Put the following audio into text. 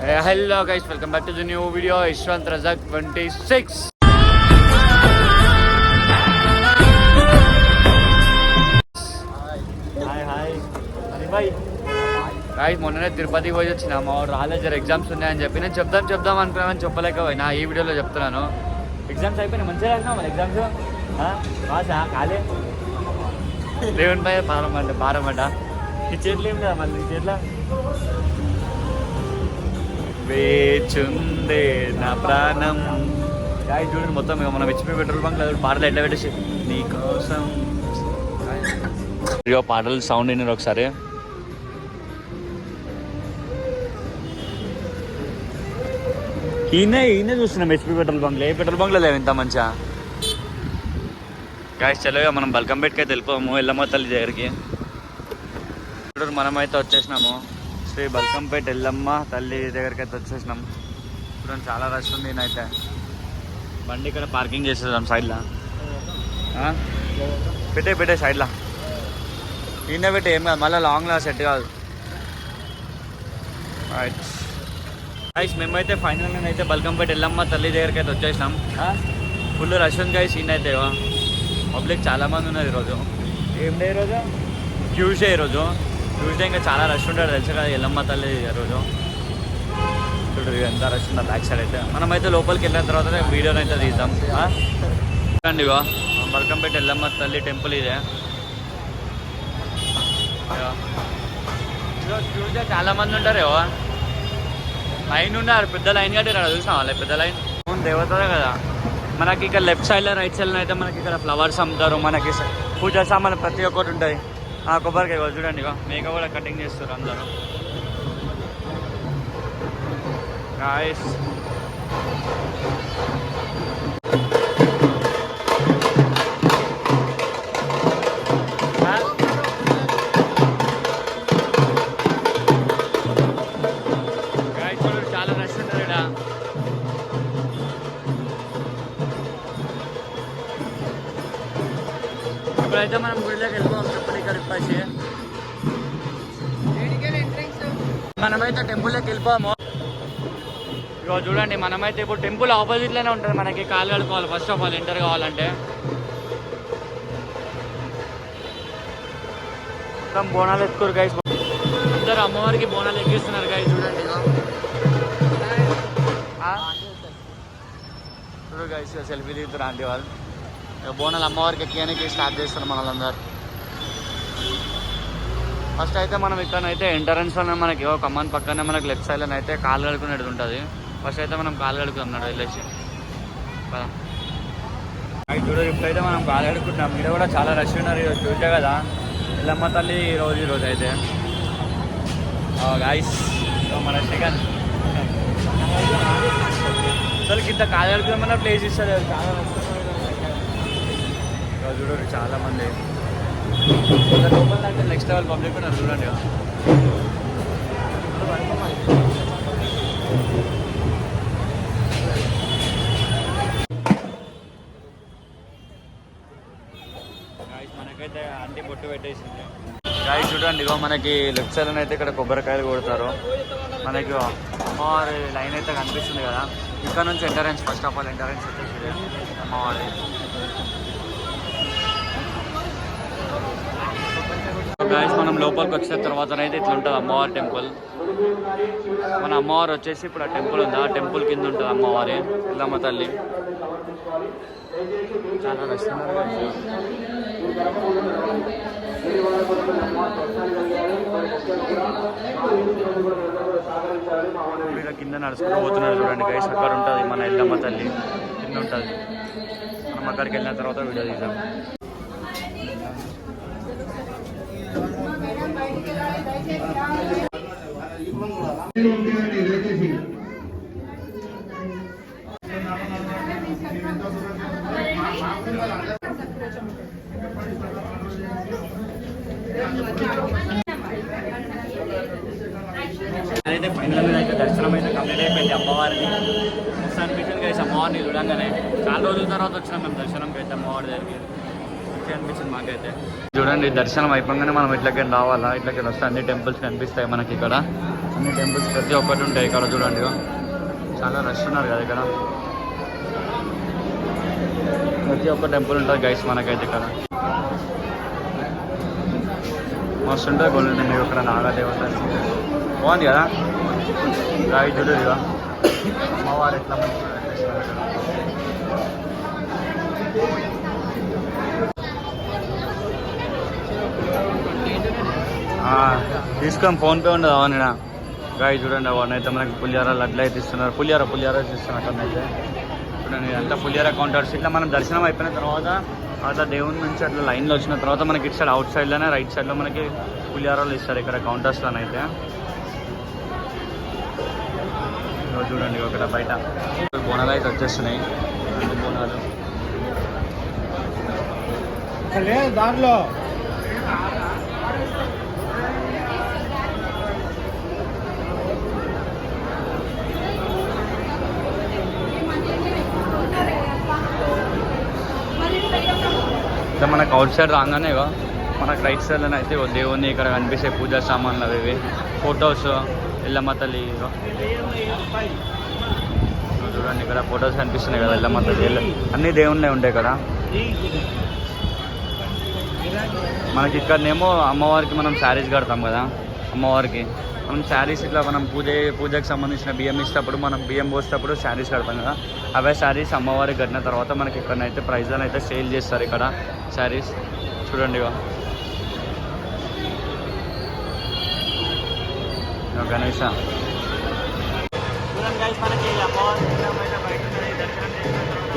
Hello guys, welcome back to the new video. Ishwant Razak 26. Hi. Bye. Guys, మొన్ననే తిరుపతికి పోయి వచ్చినా. మా రాలేదు జర ఎగ్జామ్స్ ఉన్నాయని చెప్పి నేను చెప్దాం అనుకున్నాను, చెప్పలేకపోయినా. ఈ వీడియోలో చెప్తున్నాను. ఎగ్జామ్స్ అయిపోయినాయి, మంచిగా రాసినా మన ఎగ్జామ్స్ రాసా కాలే దేవుని పై భారమంట ఈ చేతులు ఏం కదా మళ్ళీ చేతుల వేచుందే నా ప్రాణం. గాయస్ చూడండి, మొత్తం మనం హెచ్పి పెట్రోల్ బంక్ పాటలు ఎట్లా పెట్టేసి నీకోసం పాటలు సౌండ్ విన్నారు ఒకసారి. ఈయన చూస్తున్నాం హెచ్పి పెట్రోల్ బంక్లో. ఏ పెట్రోల్ బంక్లో లేవు ఇంత మంచిగా. గాయస్ చల్లగా మనం బల్కంపేటకి అయితే వెళ్ళిపోము, ఎల్లమ్మ తల్లి దగ్గరికి. ఇప్పుడు మనమైతే వచ్చేసినాము శ్రీ బల్కంపేట ఎల్లమ్మ తల్లి దగ్గరికి అయితే వచ్చేసినాం. ఇప్పుడు చాలా రష్ ఉంది. నేనైతే బండి ఇక్కడ పార్కింగ్ చేసేద్దాం సైడ్లో. పెట్టే సైడ్లో ఈయన పెట్టి ఏం కాదు, మళ్ళీ లాంగ్లో సెట్ కాదు. రైట్ గైస్, మేమైతే ఫైనల్గా అయితే బల్కంపేట ఎల్లమ్మ తల్లి దగ్గరికి అయితే వచ్చేసినాం. ఫుల్ రష్ ఉంది గైస్. ఈయన అయితే పబ్లిక్ చాలామంది ఉన్నారు ఈరోజు. ఏం డే ఈరోజు? ట్యూస్డే. ట్యూస్డే ఇంకా చాలా రష్ ఉంటాడు తెలుసు కదా ఎల్లమ్మ తల్లి రోజు. చూడు ఎంత రష్ ఉందో బ్యాక్ సైడ్ అయితే. మనమైతే లోపలికి వెళ్ళిన తర్వాత వీడియోని అయితే తీద్దాం. చూడండి బల్కంపేట ఎల్లమ్మ తల్లి టెంపుల్ ఇదే. ట్యూస్డే చాలామంది ఉంటారు. లైన్ ఉన్నారు, పెద్ద లైన్ కట్టారు చూసాం. వాళ్ళ పెద్ద లైన్ దేవతదే కదా. మనకి ఇక్కడ లెఫ్ట్ సైడ్లో రైట్ సైడ్లో అయితే మనకి ఇక్కడ ఫ్లవర్స్ అమ్ముతారు. మనకి పూజ సామాన్లు ప్రతి ఒక్కటి ఉంటాయి. కొబ్బరికాయ చూడండి, మేక కూడా కటింగ్ చేస్తారు అందరూ. గాయస్ చాలా రష్ ఉంటారు ఇక్కడ. ఇప్పుడైతే మనం గుడిలోకి వెళ్ళిపోతాం. చెప్పండి ఇక్కడ ఇప్పేసి మనమైతే టెంపుల్లోకి వెళ్ళిపోము. ఇక చూడండి, మనమైతే ఇప్పుడు టెంపుల్ ఆపోజిట్లోనే ఉంటుంది. మనకి కాలు కడుకోవాలి ఫస్ట్ ఆఫ్ ఆల్ ఎంటర్ కావాలంటే. మొత్తం బోనాలు ఎత్తుకోరు గైస్. అందరు అమ్మవారికి బోనాలు ఎక్కిస్తున్నారు గైస్. చూడండి చూడు గైస్, సెల్ఫీ దిగుతారు ఆంటీ వాళ్ళు. బోనాలు అమ్మవారికి ఎక్కడానికి స్టార్ట్ చేస్తారు మన వాళ్ళందరూ. ఫస్ట్ అయితే మనం ఇక్కడనైతే ఎంట్రన్స్లోనే మనకి కమాన్ పక్కనే మనకి లెఫ్ట్ సైడ్లో అయితే కాలు కడుకునేది ఉంటుంది. ఫస్ట్ అయితే మనం కాలు కడుకున్నాడు వెళ్ళేసి చూడ. ఇప్పుడైతే మనం కాలు కడుకుంటున్నాం. ఇక్కడ కూడా చాలా రష్ ఉన్నారు. ఈరోజు చూసే కదా ఎల్లమ్మ తల్లి ఈరోజు అయితే గాయస్ మన సెకండ్ అసలు ఇంత కాలు కడుకున్నామన్న ప్లేస్ ఇస్తారు. చాలా చూడండి, చాలా మంది లోపల అంటే నెక్స్ట్ లెవెల్ పబ్లిక్ ఉన్నారు చూడండి. మనకైతే అంటి బొట్టు పెట్టేసింది. గాయస్ చూడండి, మనకి లెఫ్ట్ సైడ్ అయితే ఇక్కడ కొబ్బరికాయలు కొడతారు. మనకి అమ్మవారి లైన్ అయితే కనిపిస్తుంది కదా. ఇక్కడ నుంచి entrance, first of all entrance వచ్చేసి అమ్మవారి. గాయస్ మనం లోపలికి వచ్చిన తర్వాత అయితే ఇట్లా ఉంటుంది అమ్మవారి టెంపుల్. మన అమ్మవారు వచ్చేసి ఇప్పుడు ఆ టెంపుల్ ఉంది, ఆ టెంపుల్ కింద ఉంటుంది అమ్మవారి ఎల్లమ్మ తల్లి. చాలా రస్తున్నారు ఇక్కడ కింద నడుచుకుంటూ పోతున్నారు చూడండి గైస్. అక్కడ ఉంటుంది మన ఎల్లమ్మ తల్లి కింద ఉంటుంది. మనం అక్కడికి వెళ్ళిన తర్వాత వీడియో తీద్దాం. అయితే ఫైనల్ అయితే దర్శనం అయితే కంప్లీట్ అయిపోయింది అమ్మవారిని. మస్తు అనిపించింది గైస్ అమ్మవారిని చూడంగానే. చాలా రోజుల తర్వాత వచ్చినాం మేము దర్శనంకి అయితే అమ్మవారి దగ్గరికి. మంచిగా అనిపించింది మాకైతే. చూడండి, దర్శనం అయిపోగానే మనం ఇట్లకి రావాలా. ఇట్లకి వస్తే అన్ని టెంపుల్స్ కనిపిస్తాయి మనకి ఇక్కడ. అన్ని టెంపుల్స్ ప్రతి ఒక్కటి ఉంటాయి ఇక్కడ చూడండి. చాలా రష్ ఉన్నారు కదా ఇక్కడ. ప్రతి ఒక్క టెంపుల్ ఉంటుంది గైస్ మనకైతే ఇక్కడ. మస్తు ఉంటుంది గోల్డెన్ టెంపుల్ ఇక్కడ నాగదేవత. బాగుంది కదా రాయి చూడు ఇక అమ్మవారు ఎట్లా మంచిగా కనిపిస్తున్నారు ఇక్కడ. తీసుకొని ఫోన్పే ఉండదు అవన్నీ గాయ చూడండి. అవన్నీ అయితే మనకి పులిహార లడ్లు అయితే ఇస్తున్నారు. పులిహార ఇస్తున్నారు అక్కడ అయితే చూడండి. అంతా పులిహార కౌంటర్స్. ఇట్లా మనం దర్శనం అయిపోయిన తర్వాత అట్లా దేవుని నుంచి అట్లా లైన్లో వచ్చిన తర్వాత మనకి ఇటు సైడ్ అవుట్ సైడ్లోనే రైట్ సైడ్లో మనకి పులిహారాలు ఇస్తారు ఇక్కడ కౌంటర్స్లోనైతే. చూడండి ఒకట బయట బోనాలు అయితే వచ్చేస్తున్నాయి. బోనాలు దారిలో మనకు అవుట్ సైడ్ రాగానే మనకు రైట్ సైడ్లోనే అయితే దేవుని ఇక్కడ కనిపిస్తాయి పూజా సామాన్లు అవి ఇవి ఫొటోస్ ఎల్లమ్మ తల్లి. చూడండి ఇక్కడ ఫొటోస్ కనిపిస్తున్నాయి కదా ఎల్లమ్మ తల్లి అన్ని దేవుళ్ళే ఉంటాయి కదా. మనకి ఇక్కడనేమో అమ్మవారికి మనం శారీస్ కడతాం కదా. అమ్మవారికి మనం శారీస్ ఇట్లా మనం పూజకి సంబంధించిన బియ్యం ఇస్తేప్పుడు మనం బియ్యం పోసేటప్పుడు శారీస్ కడతాం కదా. అవే శారీస్ అమ్మవారికి కట్టిన తర్వాత మనకి ఇక్కడనైతే ప్రైజ్లను అయితే సేల్ చేస్తారు ఇక్కడ శారీస్. చూడండి గణేష చూడండి మనకి అమ్మవారి బయట దర్శనం చేసిన